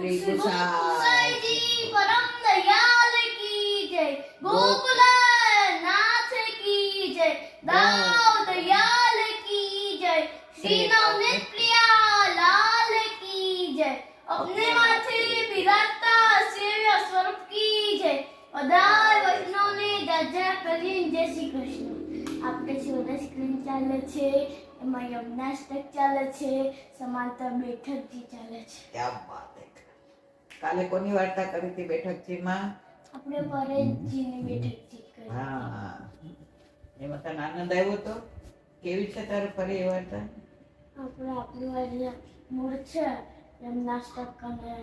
श्री गोसाई जी परम दयाल की जय, गोकुल नाथ की जय, दाव दयाल की जय, श्री नवनीत प्रिया लाल की जय, अपने माथे बिराजता सेव्य स्वरूप की जय, બધા વૈષ્ણવને જાજા કરીને જય શ્રી કૃષ્ણ. આપણે શિવના સ્ક્રીન ચાલે છે, એમાં યજ્ઞાષ્ટક ચાલે છે, સમાંતર બેઠકજી ચાલે છે. ક્યાં વાત હે. કાલે કોની વાર્તા કરી હતી બેઠકજીમાં? આપણે પરેશજીની બેઠકજી કરી. હા, એમાં તને આનંદ આવ્યો તો? કેવી છે તારે ફરી એ વાર્તા? આપણે આપણી વાર્તા મૂળ છે યજ્ઞાષ્ટક અને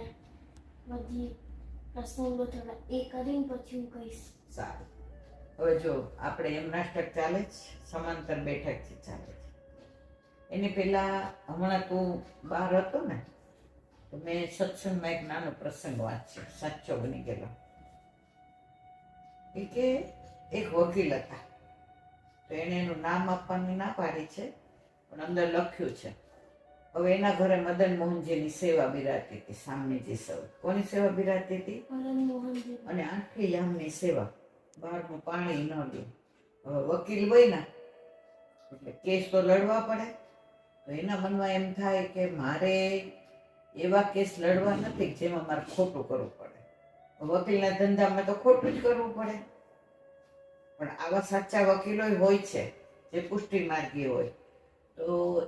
બધી પ્રસંગો થોડા એ કરીને પછી હું કહીશ. સારું. હવે જો આપણે એમ નાટક ચાલે જ, સમાંતર બેઠકજી ચાલે છે. એની પહેલા હમણાં તું બહાર હતો ને, તો મેં સત્સંગમાં એક નાનો પ્રસંગ વાંચ્યો, સાચો બની ગયેલો. એ કે એક વકીલ હતા, તો એને એનું નામ આપવાની ના પાડી છે, પણ અંદર લખ્યું છે. હવે એના ઘરે મદન મોહનજીની સેવા બિરાજતી હતી, સામનેજી સૌ. કોની સેવા બિરાજતી હતી? મદન મોહનજી. અને 8 યામની સેવા, બહારનું પાણી ન લે. હવે વકીલ હોય ને એટલે કેસ તો લડવા પડે, તો એના મનમાં એમ થાય કે મારે એવા કેસ લડવા નથી જેમાં મારે ખોટું કરવું પડે. વકીલના ધંધામાં તો ખોટું જ કરવું પડે, પણ આવા સાચા વકીલો હોય છે જે પુષ્ટિ માર્ગી હોય. તો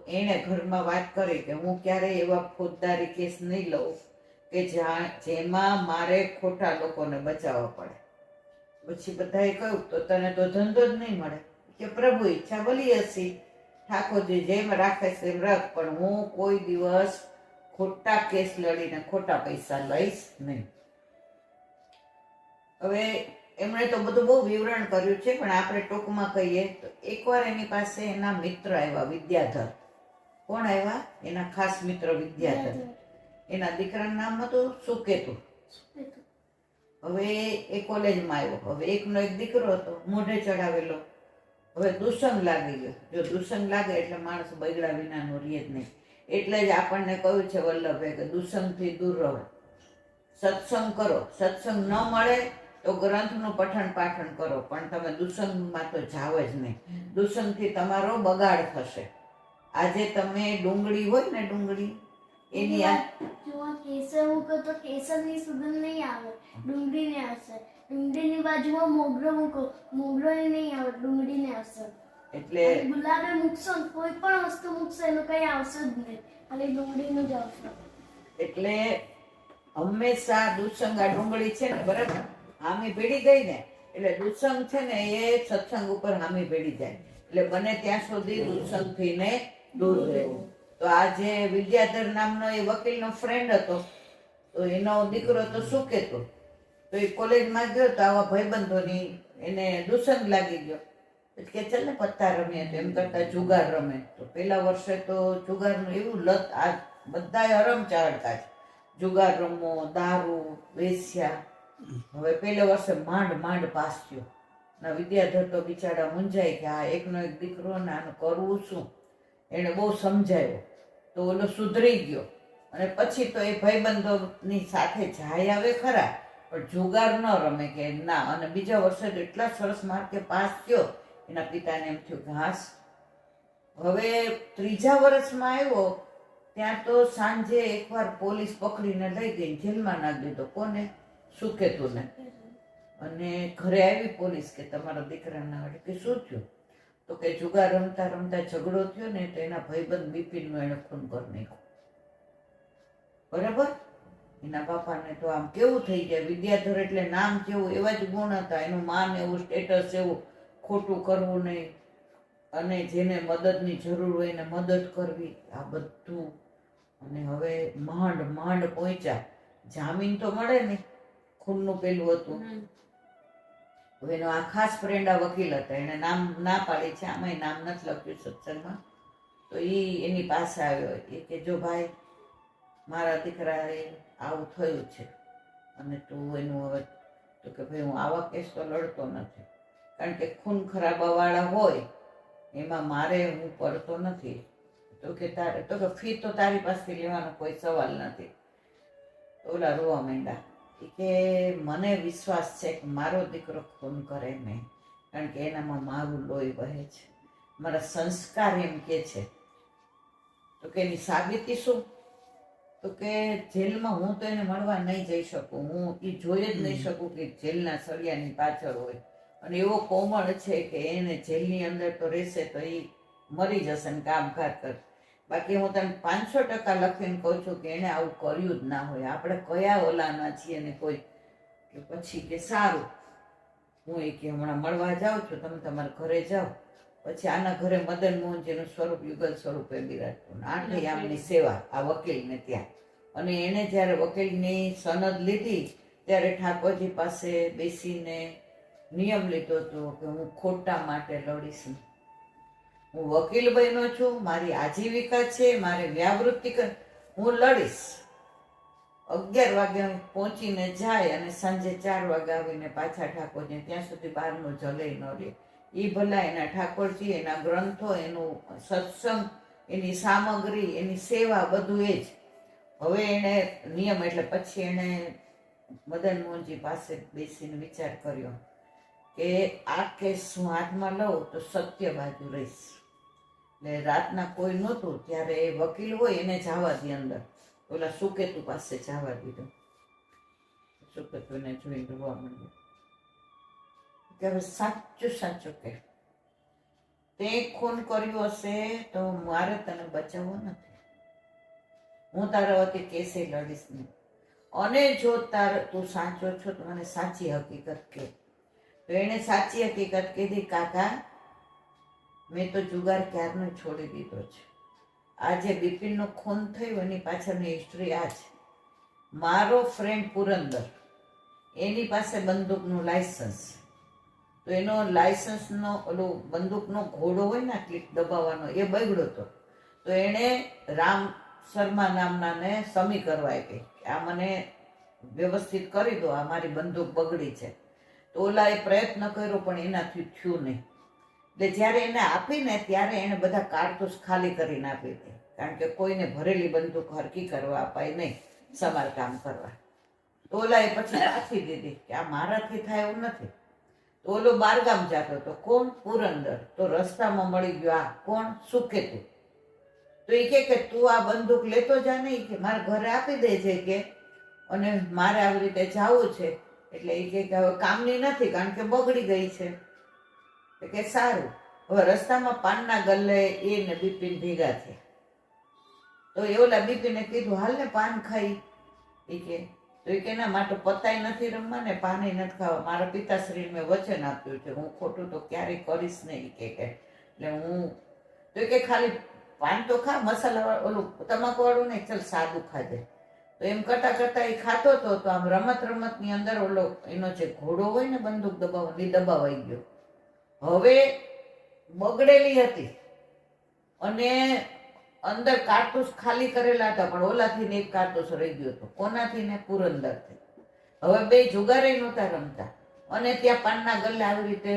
એણે ઘરમાં વાત કરી કે હું ક્યારેય એવા ફોજદારી કેસ નહીં લઉં કે જેમાં મારે ખોટા લોકોને બચાવવા પડે. પછી બધાએ કહ્યું તો તને તો ધંધો જ નહીં મળે. કે પ્રભુ ઈચ્છા ભલી હશે, ઠાકોરજી જેમ રાખે છે એમ રાખ, પણ હું કોઈ દિવસ ખોટા કેસ લડીને ખોટા પૈસા લઈશ નહીં. હવે એમણે તો બધું બહુ વિવરણ કર્યું છે, પણ આપણે ટૂંકમાં કહીએ તો એકવાર એની પાસે એના મિત્ર આવ્યા, વિદ્યાધર. કોણ આવ્યા? એના ખાસ મિત્ર વિદ્યાધર. એના દીકરાનું નામ હતું સુકેતુ. હવે એ કોલેજમાં આવ્યો. હવે એકનો એક દીકરો હતો, મોઢે ચડાવેલો. હવે દુસંગ લાગી ગયો. જો દુસંગ લાગે એટલે માણસ બગડા વિનાનો રહે જ નહીં. એટલે જ આપણને કહ્યું છે વલ્લભે કે દુસંગથી દૂર રહો, સત્સંગ કરો. સત્સંગ ન મળે તો ગ્રંથનું પઠન પાઠન કરો, પણ તમે દુસંગમાં તો જાવ જ નહીં. દુસંગથી તમારો બગાડ થશે. આજે તમે ડુંગળી હોય ને, ડુંગળી એની જો કેસર મૂકો તો કેસરની સુગંધ નહીં આવે, ડુંગળીને આવશે. ડુંગળીની બાજુમાં મોગરો મૂકો, મોગરોને નહીં આવે, ડુંગળીને આવશે. એટલે ગુલાબે મૂકશો, કોઈ પણ વસ્તુ મૂકશો એનું કઈ આવશે જ નહીં, ખાલી ડુંગળીનું જ આવશે. એટલે હંમેશા દુસંગ, આ ડુંગળી છે ને, બરાબર હામી ભેડી ગઈ ને એટલે દુસંગ છે ને એ સત્સંગ ઉપર હામી ભેડી જાય. એટલે બને ત્યાં સુધી દુસંગથી ને દૂર રહેવું. તો આ જે વિદ્યાધર નામનો એ વકીલનો ફ્રેન્ડ હતો, તો એનો દીકરો તો શું કહેતો, તો એ કોલેજમાં ગયો તો આવા ભાઈબંધોની એને દુસંગ લાગી ગયો. કે ચાલ ને પત્તા રમીએ, તો એમ કરતા જુગાર રમે. તો પેલા વર્ષે તો જુગારનું એવું લત, આ બધા હરમ ચાડતા છે, જુગાર રમવો, દારૂ, વેશ્યા. હવે પેલે વર્ષે માંડ પાસ થયો. ના વિદ્યાધર તો બિચારા મૂંઝાય કે આ એકનો એક દીકરો ને આનું કરવું શું. એને બહુ સમજાયો તો ઓલો સુધરી ગયો, અને પછી તો એ ભાઈબંધોની સાથે જાય આવે ખરા, પણ જુગાર ન રમે કે ના. અને બીજા વર્ષે તો એટલા સરસ માર્કે પાસ થયો, એના પિતાને એમ થયું કે હાસ. હવે ત્રીજા વર્ષમાં આવ્યો ત્યાં તો સાંજે એકવાર પોલીસ પકડીને લઈ ગઈ, જેલમાં નાખી દીધો. કોને? સુકેતુને. અને ઘરે આવી પોલીસ કે તમારા દીકરાના વડે. કે શું થયું? તો કે જુગાર રમતા રમતા ઝઘડો થયો ને, તો એના ભાઈબંધ બિપિનનો એને ખૂન કરી નાખ્યો. બરાબર? એના બાપાને તો આમ કેવું થઈ ગયા. વિદ્યાધર એટલે નામ કેવું, એવા જ ગુણ હતા, એનું માન એવું, સ્ટેટસ એવું, ખોટું કરવું નહીં, અને જેને મદદની જરૂર હોય એને મદદ કરવી, આ બધું. અને હવે માંડ પહોંચ્યા. જામીન તો મળે નહીં, ખૂનનું પેલું હતું. હવે એનો આ ખાસ ફ્રેન્ડ આ વકીલ હતા, એને નામ ના પાડી છે, આમાંય નામ નથી લખ્યું સત્સંગમાં. તો એની પાસે આવ્યો. એ કે જો ભાઈ, મારા દીકરાએ આવું થયું છે, અને તું એનું હવે. તો કે ભાઈ હું આવા કેસ તો લડતો નથી, કારણ કે ખૂન ખરાબાવાળા હોય એમાં મારે હું પડતો નથી. તો કે તારે તો કે ફી તો તારી પાસેથી લેવાનો કોઈ સવાલ નથી. તો ઓલા રોવા માંડ્યા. ઈ કે મને વિશ્વાસ છે કે મારો દીકરો ખૂન કરે નહીં, કારણ કે એનામાં મારું લોહી વહે છે, મારા સંસ્કાર એમ કે છે. તો કે એની સાબિતી શું? તો કે જેલમાં હું તો એને મળવા નહીં જઈ શકું, હું એ જોઈ જ નહીં શકું કે જેલના સળિયાની પાછળ હોય, અને એવો કોમળ છે કે એને જેલની અંદર તો રહેશે તો એ મરી જશે ને કામકાજ કર. બાકી હું તને 500% લખીને કહું છું કે એને આવું કર્યું જ ના હોય. આપણે કયા ઓલાના છીએ ને કોઈ. કે પછી કે સારું, હું એ કે હમણાં મળવા જાઉં છું, તમે તમારા ઘરે જાઓ. પછી આના ઘરે મદન મોહનજીનું સ્વરૂપ યુગલ સ્વરૂપે બિરાજતું, આટલી આમની સેવા આ વકીલને ત્યાં. અને એને જ્યારે વકીલની સનદ લીધી ત્યારે ઠાકોરજી પાસે બેસીને નિયમ લીધો હતો કે હું ખોટા માટે લડીશ નહીં. હું વકીલ બન્યો છું, મારી આજીવિકા છે, મારે વ્યાવૃત્તિ હું લડીશ. 11 વાગે પહોંચીને જાય અને સાંજે 4 વાગે આવીને પાછા ઠાકોરજી, ત્યાં સુધી બહારનું જલે ન લે. એ ભલા એના ઠાકોરજી, એના ગ્રંથો, એનું સત્સંગ, એની સામગ્રી, એની સેવા, બધું એ જ. હવે એને નિયમ એટલે પછી એને મદન મોહનજી પાસે બેસીને વિચાર કર્યો કે આ કેસ હું હાથમાં લઉં તો સત્ય બાજુ રહીશ. એટલે રાતના કોઈ નહોતું ત્યારે એ વકીલ હોય એને જવા દે અંદર, ઓલા સુકેતુ પાસે જવા દીધો. સુકેતુને જોઈને રોવા માંડ્યો કે હવે સાચું સાચું કે તે ખૂન કર્યું હશે તો મારે તને બચાવવો નથી, હું તારા વતી કેસે લડીશ નહીં, અને જો તું સાચો છો તો મને સાચી હકીકત કે. તો એને સાચી હકીકત કીધી, કાકા મેં તો જુગાર ક્યારનો છોડી દીધો છે. આ જે બિપિનનું ખૂન થયું એની પાછળની હિસ્ટ્રી આ છે. મારો ફ્રેન્ડ પુરંદર, એની પાસે બંદૂકનું લાયસન્સ, તો એનો લાયસન્સનો ઓલો બંદૂકનો ઘોડો હોય ને ક્લિક દબાવવાનો એ બગડ્યો હતો. તો એણે રામ શર્મા નામનાને સમી કરવા આપી કે આ મને વ્યવસ્થિત કરી દો, આ મારી બંદૂક બગડી છે. તો ઓલા એ પ્રયત્ન કર્યો પણ એનાથી થયું નહીં. એટલે જ્યારે એને આપીને ત્યારે એને બધા કારતૂસ ખાલી કરીને આપી હતી, કારણ કે કોઈને ભરેલી બંદૂક હરકી કરવા અપાય નહીં સમારકામ કરવા. તો ઓલા એ પછી પાછી દીધી કે આ મારાથી થાય એવું નથી. તો ઓલો બારગામ જતો હતો, કોણ? પુરંદર. તો રસ્તામાં મળી ગયો આ કોણ? સુકેતુ. તો એ કે તું આ બંદૂક લેતો જા નહીં, કે મારા ઘરે આપી દેજે કે, અને મારે આવી રીતે જવું છે. એટલે એ કે હવે કામની નથી કારણ કે બગડી ગઈ છે. કે સારું. હવે રસ્તામાં પાનના ગલ્લે એ ને બિપિન ભેગા થયા. તો એ ઓલા બિપિને કીધું હાલ ને પાન ખાઈ. એ કે તો એ કે ના, માટે પતાય નથી રમવા ને પાને નથી ખાવા, મારા પિતાશ્રી મેં વચન આપ્યું છે, હું ખોટું તો ક્યારેય કરીશ નહીં. કે એટલે હું તો કે ખાલી પાન તો ખા, મસાલા ઓલું તમાકુ વાળું નહીં, ચાલ સાદું ખાજે. તો એમ કરતા કરતા એ ખાતો હતો તો આમ રમતની અંદર ઓલો એનો જે ઘોડો હોય ને બંદૂક દબાવવાની, દબાવાઈ ગયો. હવે બગડેલી હતી અને અંદર કારતૂસ ખાલી કરેલા હતા, પણ ઓલાથી ને એક કારતૂસ રહી ગયો હતો. કોનાથી ને? પુરંદરથી. હવે બે જુગારે નહોતા રમતા, અને ત્યાં પાનના ગલ્લે આવી રીતે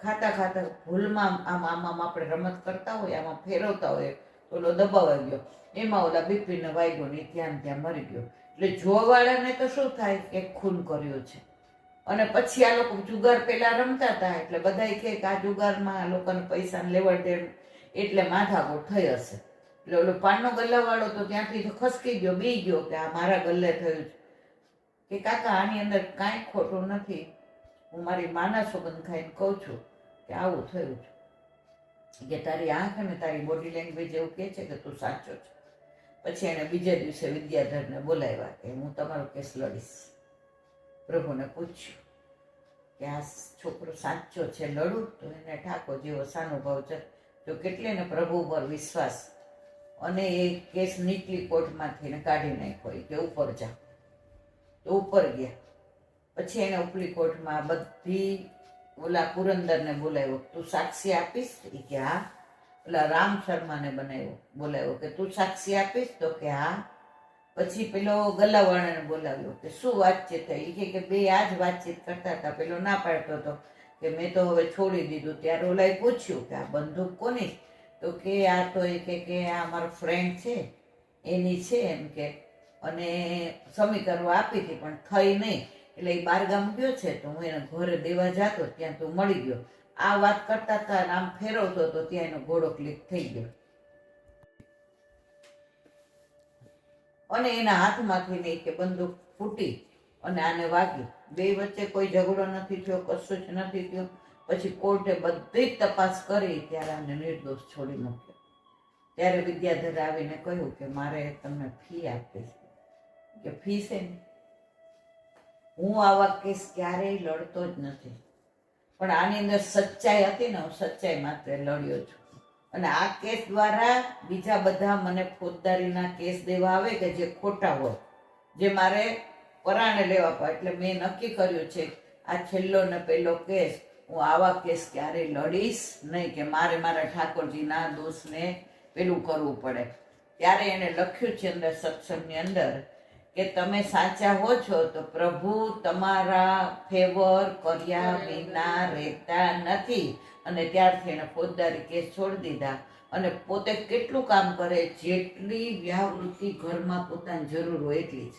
ખાતા ખાતા ભૂલમાં આમ આપણે રમત કરતા હોય, આમાં ફેરવતા હોય, ઓલો દબાવાઈ ગયો. એમાં ઓલા બિપિનને વાગ્યો ને ત્યાં મરી ગયો. એટલે જોવાવાળાને તો શું થાય કે ખૂન કર્યો છે. અને પછી આ લોકો જુગાર પેલા રમતા હતા એટલે બધા કે આ જુગારમાં આ લોકોને પૈસાને લેવડ દેણ એટલે માથાકૂટ થઈ હશે. એટલે ઓલો પાનનો ગલ્લાવાળો તો ત્યાંથી ખસકી ગયો, બી ગયો કે આ મારા ગલ્લે થયું છે. કે કાકા આની અંદર કાંઈ ખોટું નથી, હું મારી માના સોગંદ ખાઈને કહું છું કે આવું થયું છે. કે તારી આંખ અને તારી બોડી લેંગ્વેજ એવું કહે છે કે તું સાચો છે. પછી એને બીજે દિવસે વિદ્યાધરને બોલાવ્યા કે હું તમારો કેસ લડીશ. પ્રભુને પૂછ્યું કે આ છોકરો સાચો છે, લડું? તો એને ઠાકોર જેવો સાનુભાવ છે, તો કેટલીને પ્રભુ પર વિશ્વાસ, અને એ કેસ નીચલી કોર્ટમાંથી કાઢી નાખ્યો કે ઉપર જા. તો ઉપર ગયા. પછી એને ઉપલી કોર્ટમાં બધી ઓલા પુરંદરને બોલાવ્યો, તું સાક્ષી આપીશ? એ કે હા. ઓલા રામ શર્માને બોલાવ્યો કે તું સાક્ષી આપીશ? તો કે હા. પછી પેલો ગલ્લાવાળાને બોલાવ્યો કે શું વાતચીત થઈ? કે બે આ જ વાતચીત કરતા હતા. પેલો ના પાડતો હતો કે મેં તો હવે છોડી દીધું. ત્યારે ઓલાએ પૂછ્યું કે આ બંદૂક કોની? તો કે આ તો એ કે આ મારો ફ્રેન્ડ છે એની છે એમ કે, અને સમી કરવા આપી હતી પણ થઈ નહીં. એટલે એ બારગામ ગયો છે તો હું એને ઘરે દેવા જતો ત્યાં તો મળી ગયો. આ વાત કરતા હતા અને આમ ફેરવતો તો ત્યાં એનો ઘોડો ક્લિક થઈ ગયો અને એના હાથમાંથી નહીં કે બંદૂક ફૂટી અને આને વાગી. બે વચ્ચે કોઈ ઝઘડો નથી થયો, કશું જ નથી થયું. પછી કોર્ટે બધી જ તપાસ કરી ત્યારે આને નિર્દોષ છોડી મૂક્યો. ત્યારે વિદ્યાધર આવીને કહ્યું કે મારે તમને ફી આપવી છે. કે ફી છે ને, હું આવા કેસ ક્યારેય લડતો જ નથી, પણ આની અંદર સચ્ચાઈ હતી ને, હું સચ્ચાઈ માટે લડ્યો છું. અને આ કેસ દ્વારા બીજા બધા મને ફોજદારીના કેસ દેવા આવે કે જે ખોટા હોય, જે મારે પરાણે લેવા પડે. એટલે મેં નક્કી કર્યું છે આ છેલ્લો ને પહેલો કેસ, હું આવા કેસ ક્યારેય લડીશ નહીં કે મારે મારા ઠાકોરજીના દોષને પેલું કરવું પડે. ત્યારે એને લખ્યું છે અંદર સત્સંગની અંદર કે તમે સાચા હો છો તો પ્રભુ તમારા ફેવર કર્યા વિના રહેતા નથી. અને ત્યારથી એને ફોજદારી કેસ છોડી દીધા અને પોતે કેટલું કામ કરે, જેટલી વ્યાવૃત્તિ ઘરમાં પોતાની જરૂર હોય એટલી જ.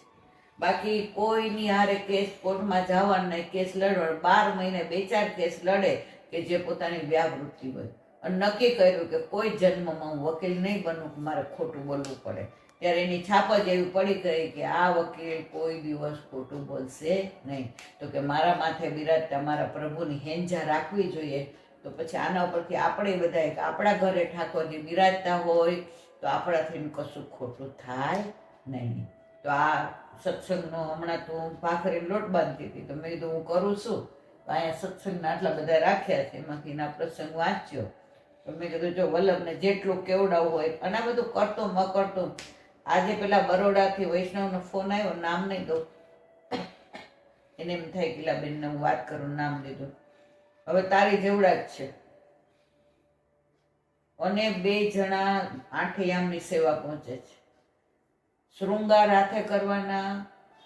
બાકી કોઈની હારે કેસ કોર્ટમાં જવાનું નહીં, કેસ લડવાનું. 12 મહિને 2-4 કેસ લડે કે જે પોતાની વ્યાવૃત્તિ હોય. અને નક્કી કર્યું કે કોઈ જન્મમાં હું વકીલ નહીં બનું કે મારે ખોટું બોલવું પડે. ત્યારે એની છાપ જ એવી પડી ગઈ કે આ વકીલ કોઈ દિવસ ખોટું બોલશે નહીં. તો કે મારા માથે બિરાજતા મારા પ્રભુની હેંજા રાખવી જોઈએ. તો પછી આના ઉપરથી આપણે બધાએ કે આપણા ઘરે ઠાકોરજી બિરાજતા હોય તો આપણાથી કશું ખોટું થાય નહીં. તો આ સત્સંગનો હમણાં તો હું ભાખરીનો લોટ બાંધતી હતી તો મેં કીધું હું કરું છું. તો અહીંયા સત્સંગના આટલા બધા રાખ્યા છે, એમાંથી એના પ્રસંગ વાંચ્યો. તો મેં કીધું જો વલ્લભને જેટલું કેવડાવવું હોય. અને આ બધું કરતું ન કરતું આજે પેલા બરોડાથી વૈષ્ણવનો ફોન આવ્યો, નામ નહીં દઉં, એને એમ થાય કે બેનને હું વાત કરું, નામ લીધું. હવે તારી જેવડા જ છે અને 2 જણા આઠયામની સેવા પહોંચે છે. શૃંગાર હાથે કરવાના,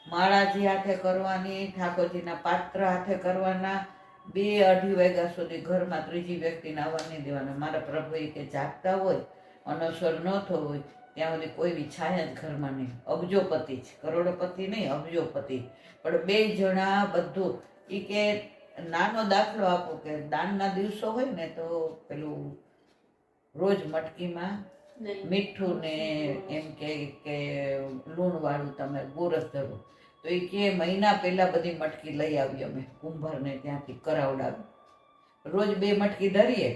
માળાજી હાથે કરવાની, ઠાકોરજીના પાત્ર હાથે કરવાના. 2-2:30 વાગ્યા સુધી ઘરમાં ત્રીજી વ્યક્તિને આવવા નહીં દેવાના. મારા પ્રભુએ કે જાગતા હોય, અનસર ન થવું હોય ત્યાં સુધી કોઈ બી છાયા જ ઘરમાં નહીં. અબજોપતિ છે, કરોડોપતિ નહીં, અબજોપતિ. પણ 2 જણા બધું. એ કે નાનો દાખલો આપો કે દાનના દિવસો હોય ને તો પેલું રોજ મટકીમાં મીઠું ને એમ કે લૂણવાળું તમે ગોરસ ધરો. તો એ કે મહિના પહેલા બધી મટકી લઈ આવી અમે કુંભારને ત્યાંથી કરાવડાવી. રોજ 2 મટકી ધરીએ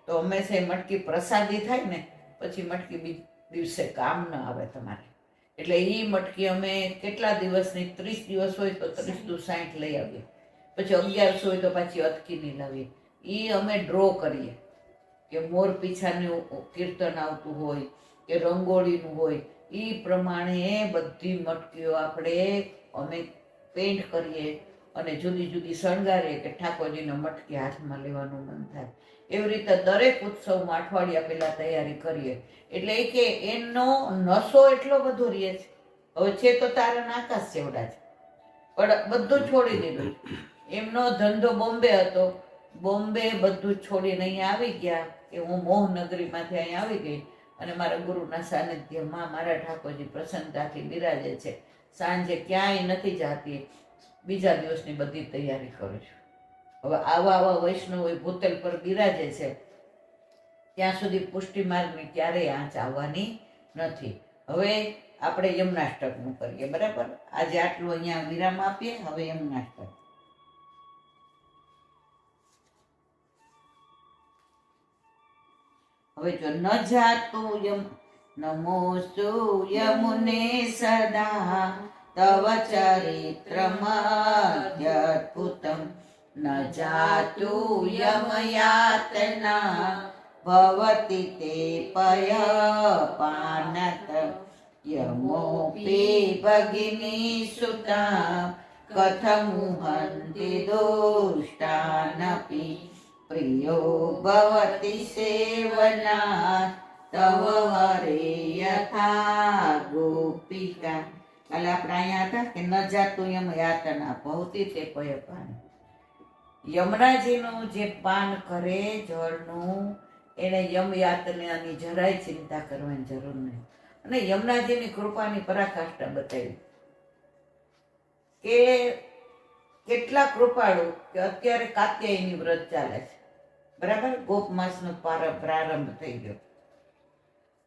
તો હંમેશા એ મટકી પ્રસાદી થાય ને પછી મટકી દિવસે કામ ન આવે તમારે. એટલે એ મટકી અમે કેટલા દિવસની, 30 દિવસ હોય તો 30 દુ 60 લઈ આવીએ. પછી 1100 હોય તો પાછી અટકીની લાવીએ. એ અમે ડ્રો કરીએ કે મોર પીછાનું કીર્તન આવતું હોય કે રંગોળીનું હોય, એ પ્રમાણે બધી મટકીઓ આપણે અમે પેન્ટ કરીએ અને જુદી જુદી શણગારીએ કે ઠાકોરજીને મટકી હાથમાં લેવાનું મન થાય. એવી રીતે દરેક ઉત્સવમાં અઠવાડિયા પહેલા તૈયારી કરીએ. એટલે એ કે એનો નશો એટલો બધો રહે છે. હવે છે તો તારા આકાશ જેવડા છે, પણ બધું છોડી દીધું. એમનો ધંધો બોમ્બે હતો, બોમ્બે બધું છોડીને અહીંયા આવી ગયા કે હું મોહનગરીમાંથી અહીંયા આવી ગઈ અને મારા ગુરુના સાનિધ્યમાં મારા ઠાકોરજી પ્રસન્નતાથી બિરાજે છે. સાંજે ક્યાંય નથી જાતી, બીજા દિવસની બધી તૈયારી કરું છું. હવે આવા વૈષ્ણવ ભૂતલ પર બિરાજે છે ત્યાં સુધી પુષ્ટિ માર્ગની ક્યારેય આંચ આવવાની નથી. હવે આપણે યમનાષ્ટકનું કરીએ, બરાબર? આજે આટલું અહીંયા વિરામ આપીએ. હવે યમનાષ્ટક. હવે જો ન જાતું યમ નમોસ્તુ યમુને સદા તવ ચરિત્રમદ્યદ્ભુતમ ન જાતું યમ યાતના ભવતિ તે પયપાનત યમોપી ભગિની સુતા કથમુહંતિ દુષ્ટાનપી પ્રિયો ભવતિ સેવના તવ હરે યથા ગોપિકા. કાલે આપણે અહીંયા હતા કે ન જાતું યમ યાતના ભવતી તે પયપાન. યમરાજીનું જે પાન કરે જળનું, એને યમ યાતનાની જરાય ચિંતા કરવાની જરૂર નહીં. અને યમુનાજીની કૃપાની પરાકાષ્ઠા બતાવી કે કેટલા કૃપાળુ કે અત્યારે કાત્યાયની વ્રત ચાલે છે, બરાબર, ગોપ માસનો પ્રારંભ થઈ ગયો.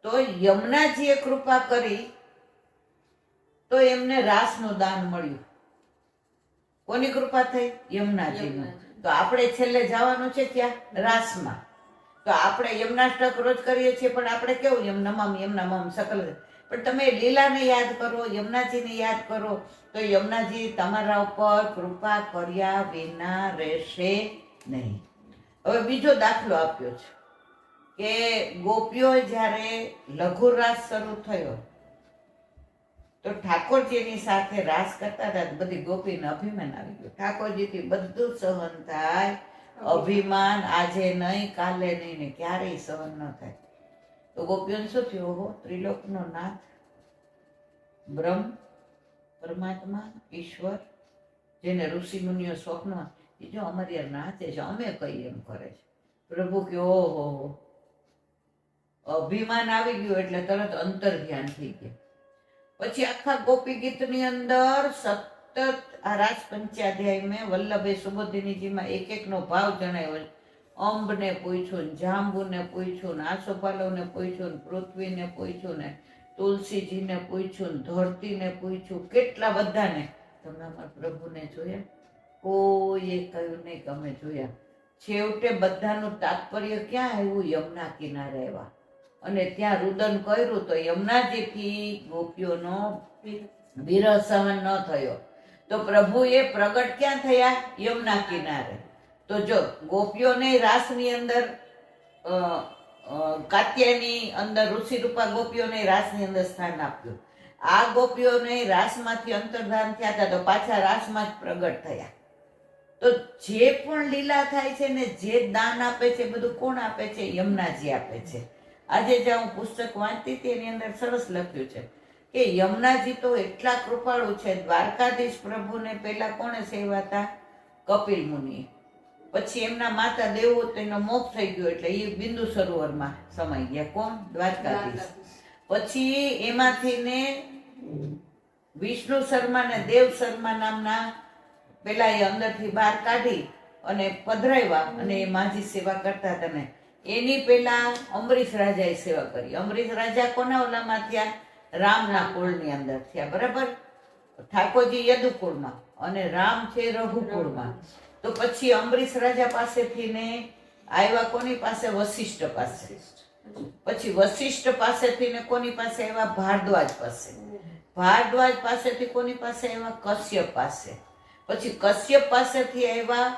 તો યમુનાજીએ કૃપા કરી તો એમને રાસનું દાન મળ્યું. કોની કૃપા થઈ? યમુનાજીનું. તો આપણે છેલ્લે જવાનું છે ક્યાં? રાસમાં. તો આપણે યમુનાષ્ટક રોજ કરીએ છીએ, પણ આપણે કેવું નમામિ યમુનામ સકલ, પણ તમે લીલાને યાદ કરો, યમુનાજીને યાદ કરો, તો યમુનાજી તમારા ઉપર કૃપા કર્યા વિના રહેશે નહીં. હવે બીજો દાખલો આપ્યો છે કે ગોપીઓ જ્યારે લઘુ રાસ શરૂ થયો તો ઠાકોરજીની સાથે રાસ કરતા હતા, બધી ગોપીને અભિમાન આવી ગયું. ઠાકોરજીથી બધું સહન થાય, અભિમાન આજે નહીં, કાલે નહીં, ને ક્યારેય સહન ન થાય. તો ગોપીઓને શું થયું? ઓહો, ત્રિલોકનો નાથ, બ્રહ્મ, પરમાત્મા, ઈશ્વર, જેને ઋષિ મુનિઓ સ્વપ્નમાં એ જો અમારી યાર નાચે છે, અમે કઈ એમ કરે છે. પ્રભુ કે ઓહો, અભિમાન આવી ગયું એટલે તરત અંતર ધ્યાન થઈ ગયા. પછી આખા ગોપી ગીતની અંદર સતત આ રાસ પંચાધ્યાયમાં વલ્લભે સુબોધિનીજીમાં એક એકનો ભાવ જણાવ્યો. અંબને પૂછ્યું, જાંબુને પૂછ્યું, આસોપાલવને પૂછ્યું, પૃથ્વીને પૂછ્યું, ને તુલસીજીને પૂછ્યું, ધરતીને પૂછ્યું, કેટલા બધાને. તમે અમારા પ્રભુને જોયા? કોઈએ કહ્યું નહીં કે અમે જોયા. છેવટે બધાનું તાત્પર્ય ક્યાં આવ્યું? યમુના કિનારે આવ્યા અને ત્યાં રુદન કર્યું તો યમુનાજીથી ગોપીઓનો વિરહ સહન ન થયો. તો પ્રભુએ પ્રગટ ક્યાં થયા? યમુના કિનારે. તો જો ગોપીઓને રાસની અંદર કાત્યાયની અંદર ઋષિરૂપા ગોપીઓને રાસની અંદર સ્થાન આપ્યું. આ ગોપીઓને રાસમાંથી અંતર્ધાન થયા હતા તો પાછા રાસમાં જ પ્રગટ થયા. તો જે પણ લીલા થાય છે ને, જે દાન આપે છે, બધું કોણ આપે છે? યમુનાજી આપે છે. આજે જ્યાં હું પુસ્તક વાંચતી હતી એની અંદર સરસ લખ્યું છે કે યમુનાજી તો એટલા કૃપાળુ છે. દ્વારકાધીશ પ્રભુને પહેલા કોણે સેવા હતા? કપિલ મુનિએ. પછી એમના માતા દેવહૂતિનો મોક્ષ થઈ ગયો એટલે એ બિંદુ સરોવરમાં સમાઈ ગયા. કોણ? દ્વારકાધીશ. પછી એમાંથી ને વિષ્ણુ શર્મા ને દેવ શર્મા નામના પેલા એ અંદરથી બહાર કાઢી અને પધરાવ્યા અને એ માજી સેવા કરતા હતા. ને એની પેલા અમરીશ રાજાએ સેવા કરી. અમરીશ રાજા કોના ઓલામાં થયા? રામના કુળની અંદર થયા, બરાબર. ઠાકોરજી યદુકુળમાં અને રામ છે રઘુકુળમાં. તો પછી અમરીશ રાજા પાસેથી ને આવ્યા કોની પાસે? વશિષ્ઠ પાસે. પછી વશિષ્ઠ પાસેથી ને કોની પાસે આવ્યા? ભારદ્વાજ પાસે. ભારદ્વાજ પાસેથી કોની પાસે આવ્યા? કશ્યપ પાસે. પછી કશ્યપ પાસેથી આવ્યા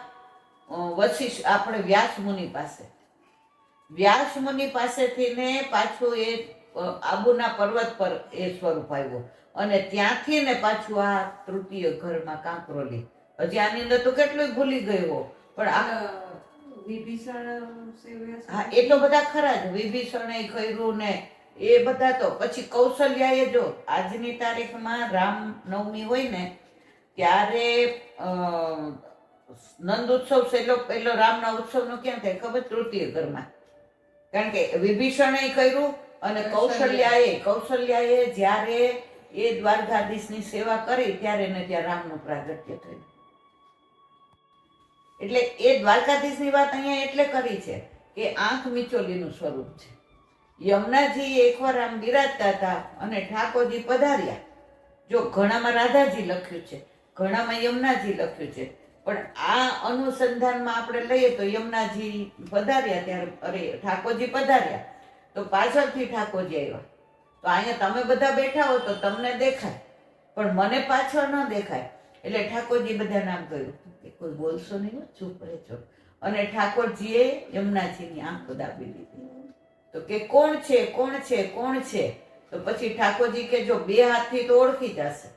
વશિષ્ઠ આપણે વ્યાસ મુનિ પાસે. વ્યાસ મુનિ પાસેથી ને પાછું એ આબુના પર્વત પર એ સ્વરૂપ આવ્યું અને ત્યાંથી ને પાછું આ તૃતીય ઘરમાં કાંકરોલી. હજી આની અંદર તો કેટલું ભૂલી ગયો, પણ આ વિભીષણ, હા એ તો બધા ખરા જ. વિભીષણે કર્યું ને એ બધા. તો પછી કૌશલ્યાએ, જો આજની તારીખમાં રામનવમી હોય ને ત્યારે નંદ ઉત્સવ પહેલો રામના ઉત્સવનો ક્યાં થાય ખબર? તૃતીય ઘરમાં. કારણ કે વિભીષણે કર્યું અને કૌશલ્યાએ જ્યારે એ દ્વારકાધીશની સેવા કરી ત્યારે ને ત્યાં રામનું પ્રાગટ્ય થયું. એટલે એ દ્વારકાધીશની વાત અહીંયા એટલે કરી છે કે આંખ મિચોલીનું સ્વરૂપ છે. યમુનાજી એકવાર આમ બિરાજતા હતા અને ઠાકોરજી પધાર્યા. જો ઘણામાં રાધાજી લખ્યું છે, ઘણામાં યમુનાજી લખ્યું છે, પણ આ અનુસંધાનમાં આપણે લઈએ તો યમુનાજી પધાર્યા ત્યારે, અરે ઠાકોરજી પધાર્યા તો પાછળથી ઠાકોરજી આવ્યા. તો અહીંયા તમે બધા બેઠા હો તો તમને દેખાય, પણ મને પાછળ ન દેખાય. એટલે ઠાકોરજી બધા નામ કહ્યું કે કોઈ બોલશો નહીં, ચૂપ રહેજો. અને ઠાકોરજીએ યમુનાજીની આંખ દાબી દીધી. તો કે કોણ છે, કોણ છે, કોણ છે? તો પછી ઠાકોરજી કે જો બે હાથથી તો ઓળખી જશે.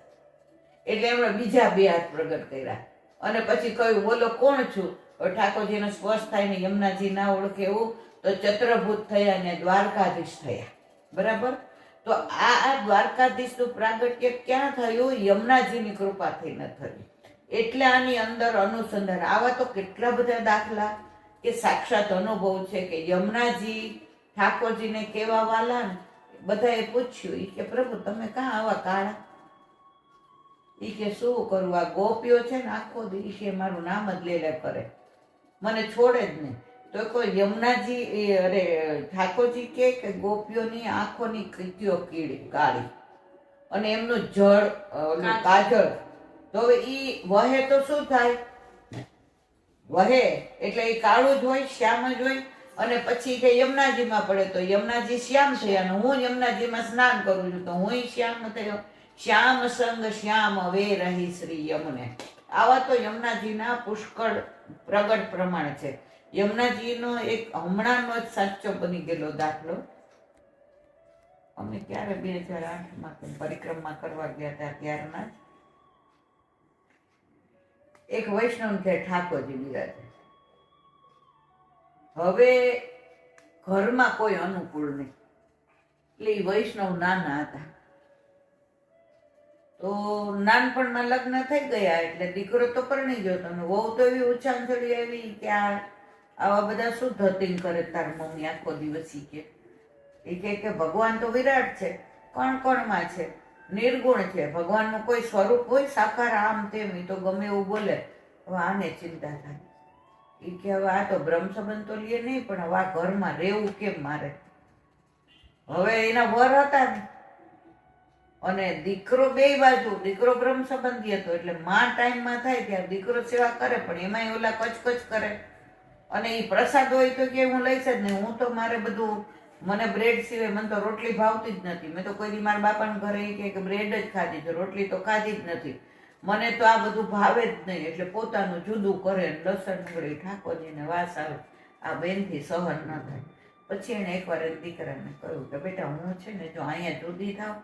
એટલે એમણે બીજા બે હાથ પ્રગટ કર્યા અને પછી કહ્યું બોલો કોણ છું? તો ઠાકોરજીને સ્પષ્ટ થાય ને યમુનાજી ના ઓળખે એવું, તો ચત્રભૂત થયા અને દ્વારકાધીશ થયા, બરાબર. તો આ દ્વારકાધીશનું પ્રાગટ્ય ક્યાં થયું? યમુનાજીની કૃપાથી ન થયું. એટલે આની અંદર અનુસંધાન. આવા તો કેટલા બધા દાખલા કે સાક્ષાત અનુભવ છે કે યમુનાજી ઠાકોરજીને કેવા વાલા બધાએ પૂછ્યું, ઈ કે પ્રભુ તમે કાં આવા કાળા? ઈ કે શું કરું, આ ગોપીઓ છે ને આખો દી કે મારું નામ જ લે લે કરે, મને છોડે જ નહીં. તો કોઈ યમુનાજી અરે ઠાકોરજી કે ગોપીઓની આંખોની કીટીઓ કીડી કાળી અને એમનું જળ ઓલું કાજળ, તો હવે ઈ વહે તો શું થાય? વહે એટલે એ કાળું જ હોય, શ્યામ જ હોય. અને પછી કે યમુનાજીમાં પડે તો યમુનાજી શ્યામ થયા અને હું યમુનાજીમાં સ્નાન કરું છું તો હું શ્યામ થયો. શ્યામ સંગ શ્યામ વે રહી શ્રી યમુને. આવા તો યમુનાજીના પુષ્કળ પ્રગટ પ્રમાણ છે. યમુનાજીનો એક હમણાંનો જ સાચો બની ગયેલો દાખલો. અમે ક્યારે 2008માં પરિક્રમા કરવા ગયા હતા ત્યારના એક વૈષ્ણવ છે ઠાકોરજી બિરાજે. હવે ઘરમાં કોઈ અનુકૂળ નહીં એટલે એ વૈષ્ણવ નાના હતા તો નાનપણમાં લગ્ન થઈ ગયા એટલે દીકરો તો પરણી ગયો હતો. વહુ તો એવી ઉછાળ ચડી આવી કે આવા બધા શું ધતિંગ કરે તાર મમ્મી આખો દિવસ. એ કે ભગવાન તો વિરાટ છે, કણ કણમાં છે, નિર્ગુણ છે. ભગવાનનું કોઈ સ્વરૂપ હોય સાકાર આમ તેમ, એ તો ગમે એવું બોલે. હવે આને ચિંતા થાય. એ કે હવે આ તો બ્રહ્મ સંબંધ તો લે નહીં પણ હવે આ ઘરમાં રહેવું કેમ મારે? હવે એના વર હતા ને અને દીકરો બે બાજુ, દીકરો બ્રહ્મ સંબંધી હતો એટલે માં ટાઈમમાં થાય ત્યારે દીકરો સેવા કરે પણ એમાંય ઓલા કચકચ કરે. અને એ પ્રસાદ હોય તો કે હું લઈશ જ નહીં, હું તો મારે બધું, મને બ્રેડ સિવાય મને તો રોટલી ભાવતી જ નથી. મેં તો કોઈ દી મારા બાપાના ઘરે કે બ્રેડ જ ખાધી છે, રોટલી તો ખાધી જ નથી. મને તો આ બધું ભાવે જ નહીં. એટલે પોતાનું જુદું કરે, લસણ ડુંગળી ઠાકોરજીને વાસ આવે, આ બેનથી સહન ન થાય. પછી એણે એકવાર દીકરાને કહ્યું કે બેટા હું છે ને જો અહીંયા જુદી થાવ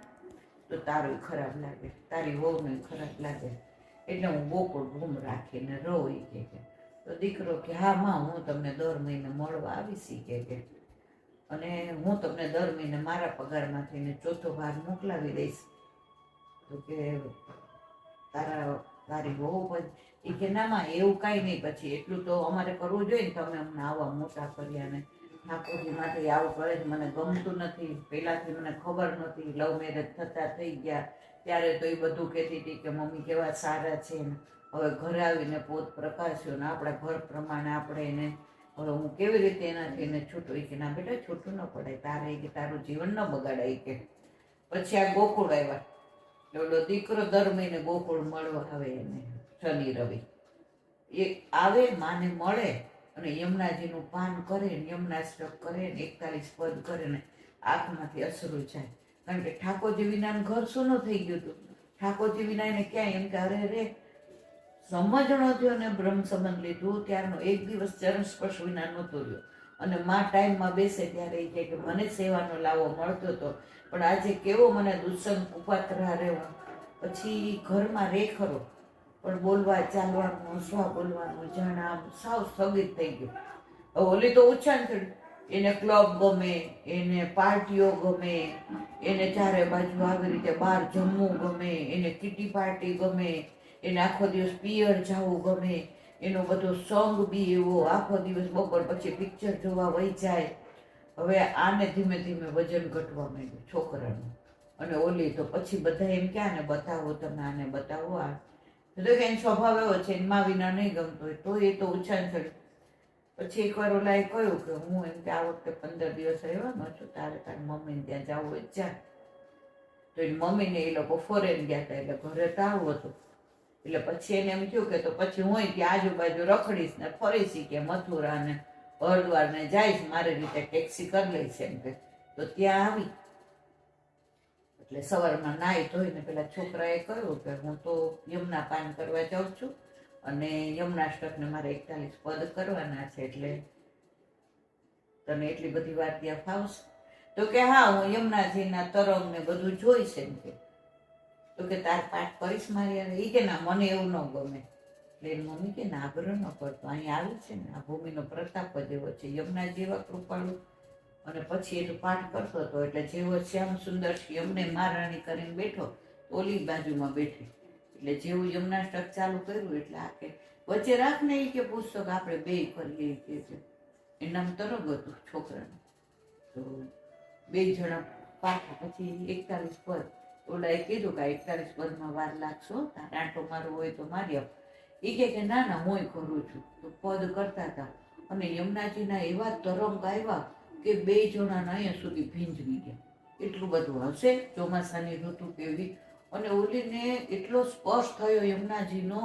તો તારું ખરાબ લાગે, તારી વહુને ખરાબ લાગે, એટલે હું ગોકુળ ઘૂમ રાખીને રહું. કે તો દીકરો કે હા માં હું તમને દર મહિને મળવા આવીશ કે અને હું તમને દર મહિને મારા પગારમાંથી ચોથો ભાગ મોકલાવી દઈશ. તો કે તારી બહુ પછી કે ના માં એવું કાંઈ નહીં, પછી એટલું તો અમારે કરવું જોઈએ ને, તમે અમને આવા મોટા કર્યા ને ઠાકોરજી માટે આવું કરે છે, મને ગમતું નથી. પહેલાથી મને ખબર નહોતી, લવ મેરેજ થતા થઈ ગયા ત્યારે તો એ બધું કહેતી હતી કે મમ્મી કેવા સારા છે ને હવે ઘરે આવીને પોત પ્રકાશ્યો ને આપણા ઘર પ્રમાણે આપણે એને હવે હું કેવી રીતે એનાથી એને છૂટું. કે ના બેટા છૂટું ન પડાય, તારે કે તારું જીવન ન બગાડાય. કે પછી આ ગોકુળ આવ્યા, એવડો દીકરો દર મહિને ગોકુળ મળવા આવે એને શનિ રવિ. એ આવે માને મળે અને યમુનાજીનું પાન કરે ને યમુનાષ્ટક કરે ને 41 પદ કરે ને આંખમાંથી અશ્રુ જાય. કારણ કે ઠાકોરજી વિનાનું ઘર સૂનું થઈ ગયું હતું. ઠાકોરજી વિના એને ક્યાંય એમ કે અરે રે સમજણો થયો ને બ્રહ્મ સંબંધ લીધું ત્યારનો એક દિવસ ચરણ સ્પર્શ વિના નહોતો રહ્યો. અને માં ટાઈમમાં બેસે ત્યારે એ કે મને સેવાનો લાવો મળતો હતો પણ આજે કેવો મને દુષ્સંગ કુપાત્રા રહેવું. પછી ઘરમાં રે ખરો પણ બોલવા ચાલવાનું સ્વા બોલવાનું જાણ આમ સાવ સ્થગિત થઈ ગયું. હવે ઓલી તો ઉછાળ ચડી, એને ક્લબ ગમે, એને પાર્ટીઓ ગમે, એને ચારે બાજુ આવી રીતે બહાર જમવું ગમે, એને કિટી પાર્ટી ગમે, એને આખો દિવસ પિયર જવું ગમે, એનો બધો સોંગ બી એવો, આખો દિવસ બપોર પછી પિક્ચર જોવા વહી જાય. હવે આને ધીમે ધીમે વજન ઘટવા માંડ્યું છોકરાનું. અને ઓલી તો પછી બધા એમ ક્યાં ને બતાવો તમે આને બતાવો. આ તો કે એનો સ્વભાવ એવો છે એમાં વિના નહીં ગમતો હોય તો એ તો ઉછાળ ચડી. પછી એકવાર ઓલાએ કહ્યું કે હું એમ કે આ વખતે 15 દિવસ રહેવાનો છું, તારે તારી મમ્મીને ત્યાં જવું હોય જા. તો એની મમ્મીને એ લોકો ફોરેન ગયા હતા એટલે ઘરે તો આવું હતું. એટલે પછી એને એમ થયું કે તો પછી હું ત્યાં આજુબાજુ રખડીશ ને ફરીશ કે મથુરા ને હરિદ્વાર ને જઈશ, મારી રીતે ટેક્સી કરી લઈશ એમ કે. તો ત્યાં આવી એટલે સવારમાં નાહી ધોઈને પેલા છોકરાએ કહ્યું કે હું તો યમુના પાન કરવા જાઉં છું અને યમુનાષ્ટકને મારે 41 પદ કરવાના છે એટલે તને એટલી બધી વાર ત્યાં ફાવશે? તો કે હા હું યમુનાજીના તરંગ ને બધું જોઈશ એમ કે. તો કે તાર પાઠ કરીશ મારી આવે? એ કે ના મને એવું ન ગમે. એટલે એની મમ્મી કે ના આગ્રહ ન કરતો, અહીંયા આવી છે ને આ ભૂમિનો પ્રતાપ જ એવો છે, યમુના જેવા કૃપાળુ. અને પછી એ પાઠ કરતો હતો એટલે જેવો શ્યામ સુંદર યમને મહારાણી કરીને બેઠો ઓલી બાજુમાં બેઠી. એટલે જેવું યમુનાષ્ટક ચાલુ કર્યું એટલે આ કે વચ્ચે રાખ ને એ કે પુસ્તક આપણે બે કરીએ કે એનું નામ તરંગ હતું છોકરાનું. તો બે જણા પાછા પછી 41 પદ ઓલાએ કીધું કે 41 પદમાં વાર લાગશો, તારે આંટો મારવો હોય તો મારી આવ. એ કે ના ના હું કરું છું. તો પદ કરતા હતા અને યમુનાજીના એવા તરંગ આવ્યા કે 2 જણાના અહીંયા સુધી ભીંજવી ગયા. એટલું બધું હશે ચોમાસાની ઋતુ કેવી. અને ઓલીને એટલો સ્પર્શ થયો યમુનાજીનો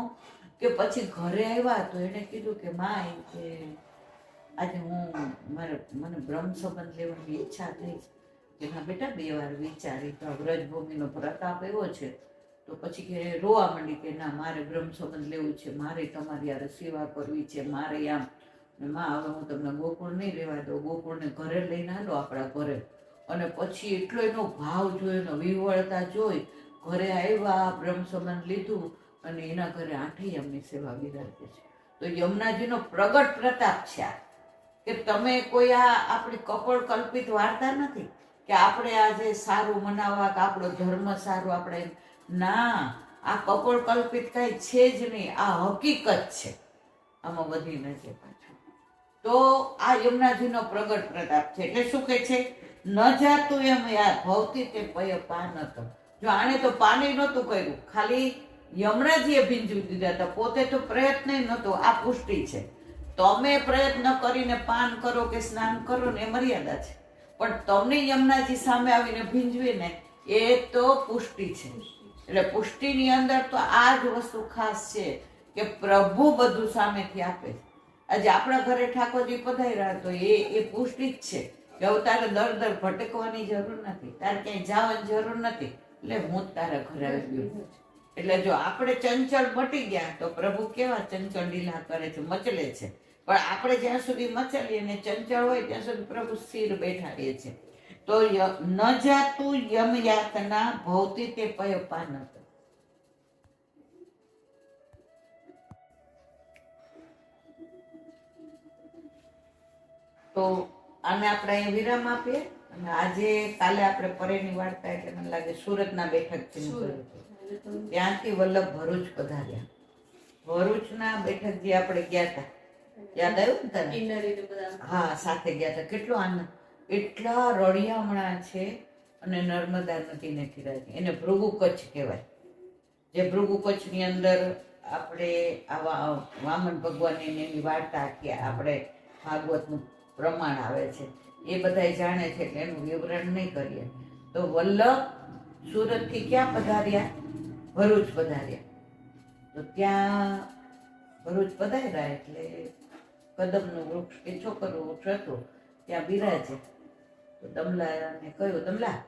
કે પછી ઘરે આવ્યા તો એને કીધું કે માં એમ કે આજે મને બ્રહ્મ સંબંધ લેવાની ઈચ્છા થઈ કે ના બેટા 2 વાર વિચારી તો વ્રજભૂમિનો પ્રતાપ એવો છે. તો પછી કે રોવા માંડી કે ના મારે બ્રહ્મ સંબંધ લેવું છે, મારે તમારી યાર સેવા કરવી છે, મારે આમ. માં હવે હું તમને ગોકુળ નહીં લેવા દઉં, ગોકુળને ઘરે લઈને હાલો આપણા ઘરે. અને પછી એટલો એનો ભાવ જોયો, એનો વિવળતા જોઈ ઘરે આવ્યા, બ્રહ્મ સંબંધ લીધું અને એના ઘરે 8 એમની સેવા બિરાજે છે. તો યમુનાજીનો પ્રગટ પ્રતાપ છે આ. કે તમે કોઈ આ આપણી કપોળ કલ્પિત વાર્તા નથી કે આપણે આજે સારું મનાવવા કે આપણો ધર્મ સારો આપણે, ના, આ કપોળ કલ્પિત કઈ છે જ નહીં, આ હકીકત છે. આમાં વધીને છે પાછું. તો આ યમુનાજીનો પ્રગટ પ્રતાપ છે. એટલે શું કે છે, ન જાતું એમ યાર ભવતી તે પય પાન હતો. જો આણે તો પાણી નહોતું કર્યું, ખાલી યમુનાજીએ ભીંજવી દીધા હતા, પોતે તો પ્રયત્ન નહોતો. આ પુષ્ટિ છે. તમે પ્રયત્ન કરીને પાન કરો કે સ્નાન કરો ને એ મર્યાદા છે, પણ તમને યમુનાજી સામે આવીને ભીંજવી ને એ તો પુષ્ટિ છે. એટલે પુષ્ટિની અંદર તો આ જ વસ્તુ ખાસ છે કે પ્રભુ બધું સામેથી આપે છે. આજે આપણા ઘરે ઠાકોરજી પધાર્યા તો એ પુષ્ટિ જ છે કે હવે તારે દર ભટકવાની જરૂર નથી, તારે ક્યાંય જવાની જરૂર નથી, એટલે હું જ તારા ઘરે આવી ગયો. એટલે જો આપણે ચંચળ મટી ગયા તો પ્રભુ કેવા ચંચળ લીલા કરે છે, મચલે છે. પણ આપણે જ્યાં સુધી મચલીએ ને ચંચળ હોય ત્યાં સુધી પ્રભુ સ્થિર બેઠા રહે છે. તો ન જાતું યમ યાતના ભવતી તે પય પાન. તો આને આપણે અહીંયા વિરામ આપીએ અને આજે કાલે આપણે પરેની વાર્તા એટલે મને લાગે સુરતના બેઠક છે, ત્યાંથી વલ્લભ ભરૂચ પધાર્યા. ભરૂચના બેઠક જે આપણે ગયા હતા, યાદ આવ્યું ને તને? હા, સાથે ગયા હતા. કેટલો આનંદ, એટલા રળિયામણા છે. અને નર્મદા નદીને કિનારે એને ભૃગુ કચ્છ કહેવાય. જે ભૃગુ કચ્છની અંદર આપણે આવા વામન ભગવાનની એની વાર્તા આખી આપણે ભાગવતનું પ્રમાણ આવે છે, એ બધા જાણે છે, એટલે એનું વિવરણ નહીં કરીએ. તો વલ્લભ સુરતથી ક્યાં પધાર્યા? ભરૂચ પધાર્યા. તો ત્યાં ભરૂચ પધાર્યા એટલે કદમનું વૃક્ષ કે છોકરનું વૃક્ષ હતું, ત્યાં બિરાજે. તો દમલાને કહ્યું, દમલા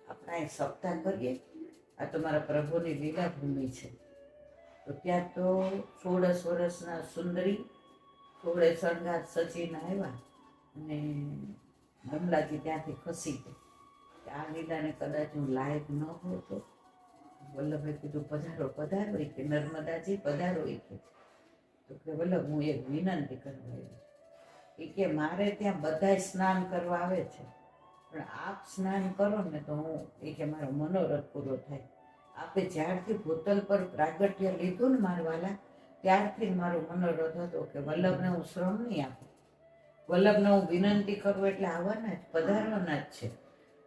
આપણે અહીં સપ્તાહ કરીએ, આ તો મારા પ્રભુની લીલા ભૂમિ છે. તો ત્યાં તો 16 વર્ષના સુંદરી 16 શણગાર સજીને આવ્યા અને દમલાજી ત્યાંથી ખસી ગઈ. આ લીલાને કદાચ હું લાયક ન હોઉં તો વલ્લભે કીધું પધારો પધારો, કે નર્મદાજી પધારો. તો કે વલ્લભ હું એક વિનંતી કરવા આવી કે મારે ત્યાં બધા સ્નાન કરવા આવે છે, પણ આપ સ્નાન કરો ને તો હું કે મારો મનોરથ પૂરો થાય. આપે જ્યારથી ભૂતલ પર પ્રાગટ્ય લીધું ને મારા વાલા, ત્યારથી મારો મનોરથ હતો કે વલ્લભને હું શ્રમ નહીં આપું, વલ્લભને હું વિનંતી કરું એટલે આવવાના જ, પધારવાના જ છે.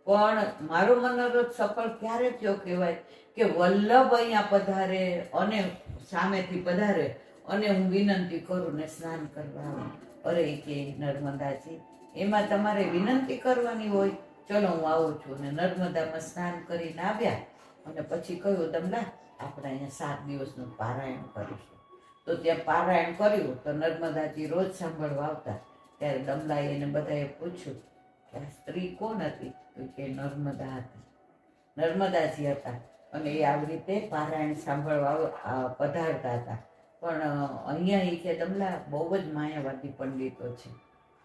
પણ મારો મનોરથ સફળ ક્યારે થયો કહેવાય કે વલ્લભ અહીંયા પધારે અને સામેથી પધારે અને હું વિનંતી કરું ને સ્નાન કરવા આવું. અરે કે નર્મદાજી, એમાં તમારે વિનંતી કરવાની હોય, ચલો હું આવું છું. ને નર્મદામાં સ્નાન કરીને આવ્યા અને પછી કહ્યું, દમલા આપણે અહીંયા 7 દિવસનું પારાયણ કરીશું. તો ત્યાં પારાયણ કર્યું. તો નર્મદાજી રોજ સાંભળવા આવતા. ત્યારે દમલાએ એને બધાએ પૂછ્યું કે આ સ્ત્રી કોણ હતી? તો કે નર્મદા હતી, નર્મદાજી હતા. અને એ આવી રીતે પારાયણ સાંભળવા પધારતા હતા. પણ અહીંયા એ કે દમલા બહુ જ માયાવાદી પંડિતો છે,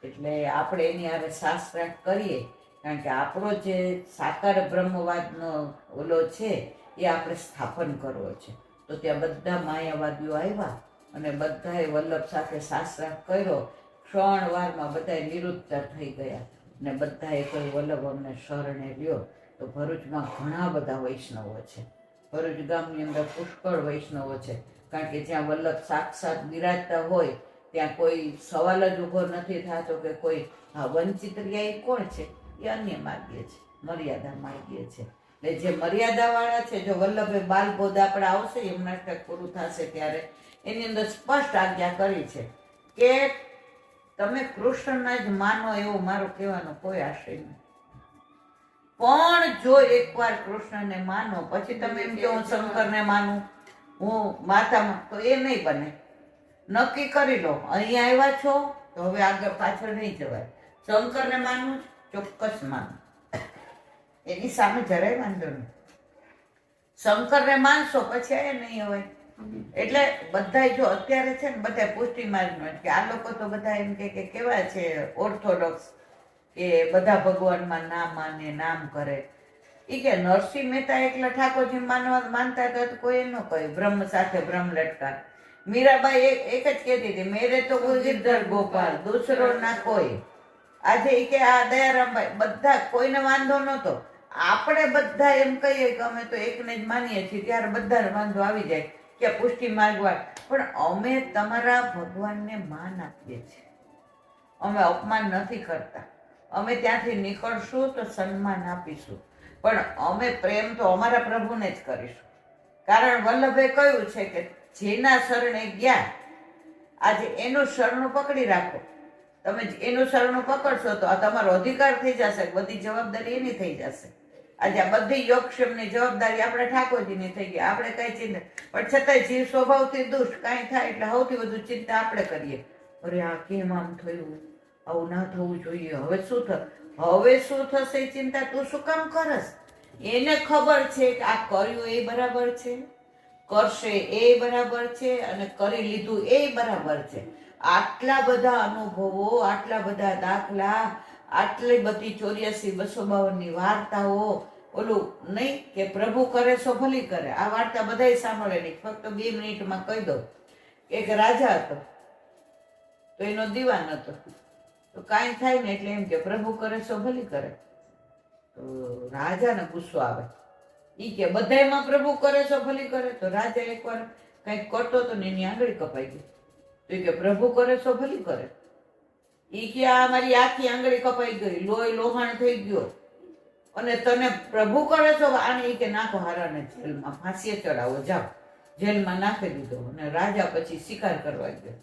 એટલે આપણે એની હારે શાસ્ત્રાર્થ કરીએ, કારણ કે આપણો જે સાકાર બ્રહ્મવાદનો ઓલો છે એ આપણે સ્થાપન કરવો છે. તો ત્યાં બધા માયાવાદીઓ આવ્યા અને બધાએ વલ્લભ સાથે શાસ્ત્રાર્થ કર્યો. ક્ષણ વારમાં બધાએ નિરુત્તર થઈ ગયા ને બધાએ કહ્યું વલ્લભ અમને શરણે લ્યો. તો ભરૂચમાં ઘણા બધા વૈષ્ણવો છે. ભરૂચ ગામની અંદર પુષ્કળ વૈષ્ણવો છે, કારણ કે જ્યાં વલ્લભ સાક્ષાત બિરાજતા હોય ત્યાં કોઈ સવાલ જ ઊભો નથી થતો કે કોઈ વંચિત રહ્યા એ કોણ છે, એ અન્ય માર્ગીય છે. મર્યાદા માગીએ છીએ. એટલે જે મર્યાદાવાળા છે, જો વલ્લભે બાલબોધ આપણે આવશે યમનાટક પૂરું થશે ત્યારે એની અંદર સ્પષ્ટ આજ્ઞા કરી છે કે તમે કૃષ્ણના જ માનો, એવું મારો કહેવાનો કોઈ આશય નહીં. પણ જો એકવાર કૃષ્ણને માનો પછી તમે એમ કે હું શંકરને માનું, હું માતામાં, તો એ નહીં બને. નક્કી કરી લો, અહીંયા આવ્યા છો તો હવે આગળ પાછળ નહીં જવાય. શંકરને માનવું ચોક્કસ માનું, એની સામે જરાય વાંધો નહીં. શંકરને માનશો પછી એ નહીં હોય. એટલે બધાય જો અત્યારે છે ને બધા પુષ્ટિ માર્ગમાં કે આ લોકો તો બધા એમ કે કેવા છે ઓર્થોડોક્સ, કે બધા ભગવાનમાં નામ માને, નામ કરે. એ કે નરસિંહ મહેતા એકલા ઠાકોરજી માનતા હતા તો કોઈ ન કહ્યું, બ્રહ્મ સાથે બ્રહ્મ લટકા. મીરાબાઈ એક જ કહેતી હતી, મેરે તો ગિરધર ગોપાલ દૂસરો ના કોઈ. આજે એ કે આ દયારામભાઈ બધા કોઈને વાંધો નહોતો. આપણે બધા એમ કહીએ કે અમે તો એકને જ માનીએ છીએ ત્યારે બધાને વાંધો આવી જાય કે પુષ્ટિ માર્ગવા. પણ અમે તમારા ભગવાનને માન આપીએ છીએ, અમે અપમાન નથી કરતા. અમે ત્યાંથી નીકળશું તો સન્માન આપીશું, પણ અમે પ્રેમ તો અમારા પ્રભુને જ કરીશું. કારણ વલ્લભે કહ્યું છે કે જેના શરણે ગયા આજે એનું શરણું પકડી રાખો. તમે એનું શરણું પકડશો તો આ તમારો અધિકાર થઈ જશે, બધી જવાબદારી એની થઈ જશે. આજે આ બધી યોગક્ષેમની જવાબદારી આપણે ઠાકોરજીની થઈ ગઈ. આપણે કઈ ચિંતા, પણ છતાંય જીવ સ્વભાવથી દુષ્ટ, કાંઈ થાય એટલે સૌથી વધુ ચિંતા આપણે કરીએ. અરે આ કેમ આમ થયું, આવું ના થવું જોઈએ, હવે શું હવે શું થશે એ ચિંતા તું શું કામ કરસ? એને ખબર છે કે આ કર્યું એ બરાબર છે, કરશે એ બરાબર છે, અને કરી લીધું એ બરાબર છે. આટલા બધા અનુભવો, આટલા બધા દાખલા, આટલી બધી 84-252 વાર્તાઓ, ઓલું નહીં કે પ્રભુ કરે સો ભલી કરે. આ વાર્તા બધાય સાંભળે નહીં, ફક્ત 2 મિનિટમાં કહી દઉં. એક રાજા હતો તો એનો દીવાન હતો, તો કાંઈ થાય ને એટલે એમ કે પ્રભુ કરે સો ભલી કરે. તો રાજાને ગુસ્સો આવે, ઈ કે બધાયમાં પ્રભુ કરે સો ભલી કરે. તો રાજા એકવાર કંઈક કરતો તો ને એની આંગળી કપાઈ ગઈ. તો ઈ કે પ્રભુ કરે સો ભલી કરે. ઈ કે આ મારી આખી આંગળી કપાઈ ગઈ, લોહી લોહાણ થઈ ગયો, અને તને પ્રભુ કરે છો? આને ઈ કે નાખો હારાને જેલમાં, ફાંસીએ ચડાવો, જાઓ. જેલમાં નાખી દીધો. અને રાજા પછી શિકાર કરવા ગયો.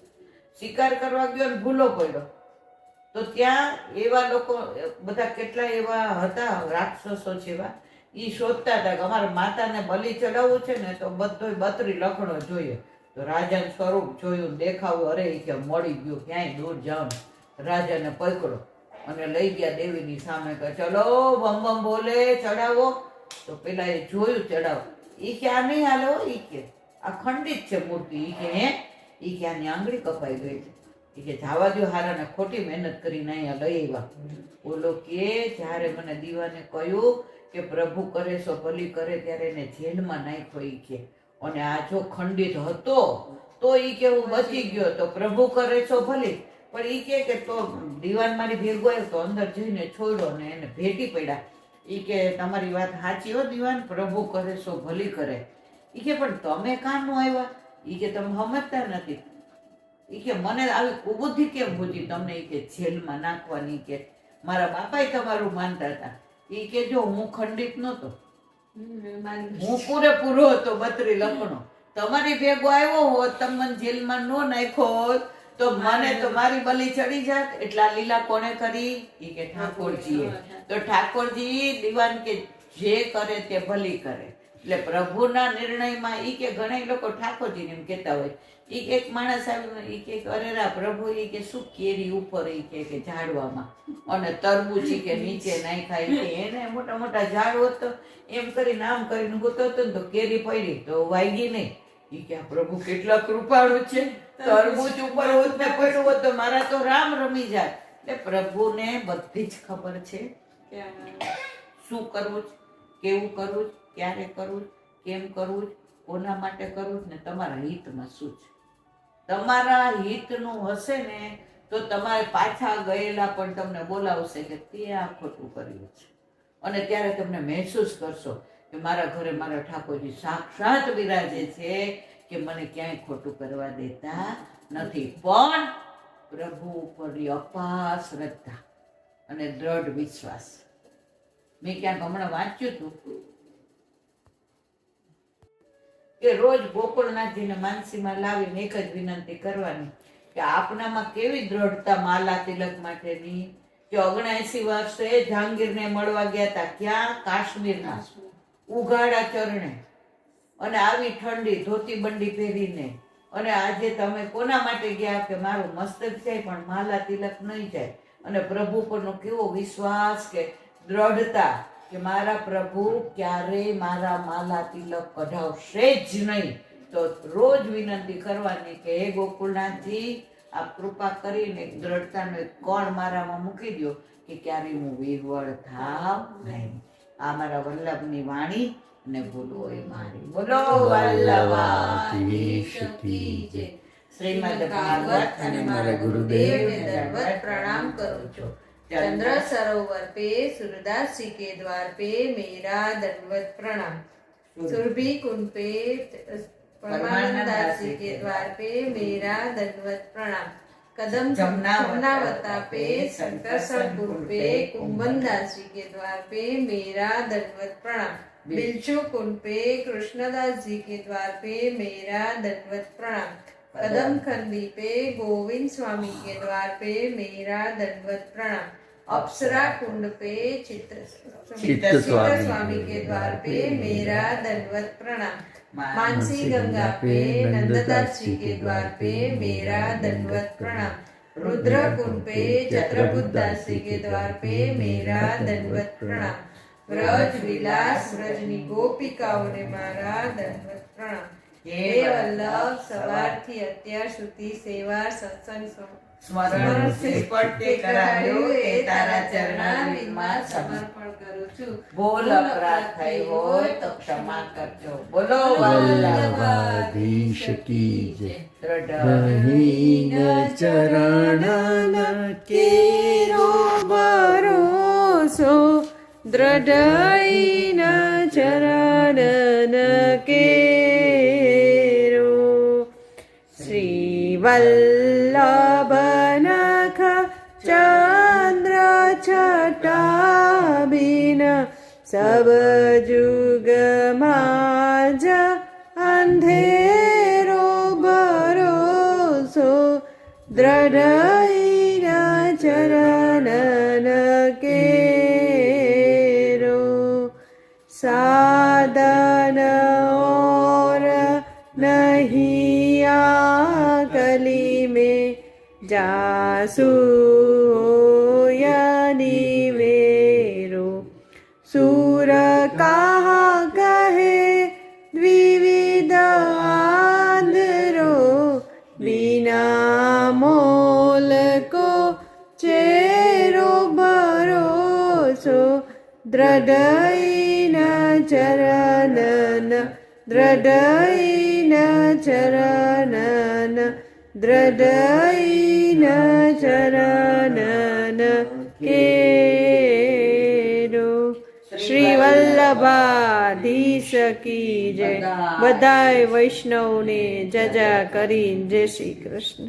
શિકાર કરવા ગયો ને ભૂલો પડ્યો. તો ત્યાં એવા લોકો બધા કેટલા એવા હતા રાક્ષસો જેવા, એ શોધતા હતા કે અમારા માતાને બલિ ચડાવવું છે ને તો બધો 32 લખણો જોઈએ. તો રાજાનું સ્વરૂપ જોયું, દેખાવું, અરે એ કે મળી ગયું, ક્યાંય દૂર જાઓ. રાજાને પકડો અને લઈ ગયા દેવીની સામે કે ચલો બમ બમ બોલે ચડાવો. તો પેલા એ જોયું ચડાવો. એ કે આ નહીં હાલો, એ કે આ ખંડિત છે મૂર્તિ. એ કે હે? એ કે આની આંગળી કપાઈ ગઈ છે. એ કે જવા દો હારાને, ખોટી મહેનત કરીને અહીંયા લઈ આવ્યા. બોલો કે જ્યારે મને દીવાને કહ્યું કે પ્રભુ કરે સો ભલી કરે ત્યારે એને જેલમાં નાખ્યો. ઈ કે અને આ જો ખંડિત હતો તો ઈ કે હું બચી ગયો, તો પ્રભુ કરે સો ભલી. પણ ઈ કે તો દીવાન મારી ભેગો આવ્યો તો અંદર જઈને છોડ્યો ને એને ભેટી પડ્યા. ઈ કે તમારી વાત સાચી હો દીવાન, પ્રભુ કરે સો ભલી કરે. ઈ કે પણ તમે કાં નો આવ્યા? ઈ કે તમે સમજતા નથી. ઈ કે મને આવી કુબુદ્ધિ કેમ બુદ્ધિ તમને ઈ કે જેલમાં નાખવાની? કે મારા બાપાએ તમારું માનતા હતા. ઈ કે જો હું ખંડિત નહોતો, હું પૂરેપૂરો હતો, 32 લખણો. તમારી ભેગો આવ્યો હોત, તમને જેલમાં નો નાખ્યો હોત તો મને તો મારી બલી ચડી જાત. એટલા લીલા કોણે કરી? ઈ કે ઠાકોરજીએ. તો ઠાકોરજી દીવાન કે જે કરે તે ભલી કરે. એટલે પ્રભુના નિર્ણયમાં ઈ કે ઘણા લોકો ઠાકોરજીને એમ કહેતા હોય. ઈ એક માણસ આવ્યો, ઈ કે અરે રા પ્રભુ, ઈ કે શું કેરી ઉપર, ઈ કે ઝાડવામાં, અને તરબૂચ કે નીચે નાખ્યા. કે એને મોટા મોટા ઝાડ હોત તો એમ કરીને આમ કરીને ગોતો હતો ને તો કેરી પડી તો વાગી નહીં. ઈ કે આ પ્રભુ કેટલા કૃપાળુ છે, તરબૂચ ઉપર હોત ને પડ્યું હોત તો મારા તો રામ રમી જાય. એટલે પ્રભુને બધી જ ખબર છે શું કરવું છે, કેવું કરવું, ક્યારે કરવું, કેમ કરવું, કોના માટે કરવું ને તમારા હિતમાં શું છે. તમારા હિતનું હશે ને તો તમારે પાછા ગયેલા પણ તમને બોલાવશે કે તે આ ખોટું કર્યું છે, અને ત્યારે તમને મહેસૂસ કરશો કે મારા ઘરે મારા ઠાકોરજી સાક્ષાત બિરાજે છે કે મને ક્યાંય ખોટું કરવા દેતા નથી. પણ પ્રભુ ઉપરની અપાર શ્રદ્ધા અને દ્રઢ વિશ્વાસ મેં ક્યાંક હમણાં વાંચ્યું હતું કે રોજ ગોકુળનાથજીને માનસીમાં લાવીને એક જ વિનંતી કરવાની કે આપનામાં કેવી દ્રઢતા માલા તિલક માટેની કે 79 વર્ષે જહાંગીરને મળવા ગયા હતા, ક્યાં? કાશ્મીરમાં, ઉઘાડા ચરણે, અને આવી ઠંડી, ધોતી બંડી પહેરીને. અને આજે તમે કોના માટે ગયા? કે મારું મસ્તક જાય પણ માલા તિલક નહીં જાય. અને પ્રભુ પરનો કેવો વિશ્વાસ, કે દ્રઢતા, કે મારા પ્રભુ ક્યારેય મારા માલા તિલક કઢાવશે જ નહીં. તો રોજ વિનંતી કરવાની કે હે ગોકુળનાથજી, આપ કૃપા કરીને એક દ્રઢતાનો એક કણ મારામાં મૂકી દો કે ક્યારેય હું વિહવળ થાવ નહીં. આ મારા વલ્લભની વાણી અને બોલો એ મારી. બોલો વલ્લભાધીશ કી જય. શ્રીમદ ભાગવત અને મારા ગુરુદેવને દંડવત પ્રણામ કરું છું. चंद्र सरोवर पे सूरदास जी के द्वार पे मेरा दंडवत प्रणाम। सुरभि कुंड पे परमानंद दास जी के द्वार पे मेरा दंडवत प्रणाम। कदम जमुनावता पे संकर्षणपुर पे कुंभन दास जी के द्वार पे मेरा दंडवत प्रणाम। बिलचू कुंड पे कृष्णदास जी के द्वार पे मेरा दंडवत प्रणाम। कदम खंडी पे गोविंद स्वामी के द्वार पे मेरा दंडवत प्रणाम। अप्सरा कुंड पे चित्र स्वामी के द्वार पे मेरा दंडवत प्रणाम। मानसी गंगा पे नंददास जी के द्वार पे मेरा दंडवत प्रणाम। रुद्र कुंड पे चत्रबुद्ध दास जी के द्वार पे मेरा दंडवत प्रणाम। व्रज विलास व्रजनी गोपिकाओं ने मारा दंडवत प्रणाम। हे वल्लभ, સવારથી અત્યાર સુધી સેવા સત્સંગ સ્મરણ શ્રીપટે કરાયો એ તારા ચરણારવિંદમાં સમર્પણ કરું છું। બોલ અપરાધ થઈ હોય તો ક્ષમા કરજો. બોલો વલ્લભાધીશ કી જય. દ્રઢ ચરણ કેરો ભરોસો દ્રઢઈન ચરણ કેરો શ્રી વલ્લભ નખ ચંદ્ર છટા બિન સબ જુગ માજ અંધેરો ભરોસો દ્રઢઈના ચરણ કેરો સાધન और नहीं आकली में जासु यानी मेरो सूर कहा कहे द्विविध आंधरो बिना मोल को चेरो भरोसो દ્રઢઈના ચરણન દ્રઢઈના ચરણન દ્રઢઈના ચરણન કેરો શ્રી વલ્લભાધીશ કી જય. બધાય વૈષ્ણવને જજા કરીને જય શ્રી કૃષ્ણ.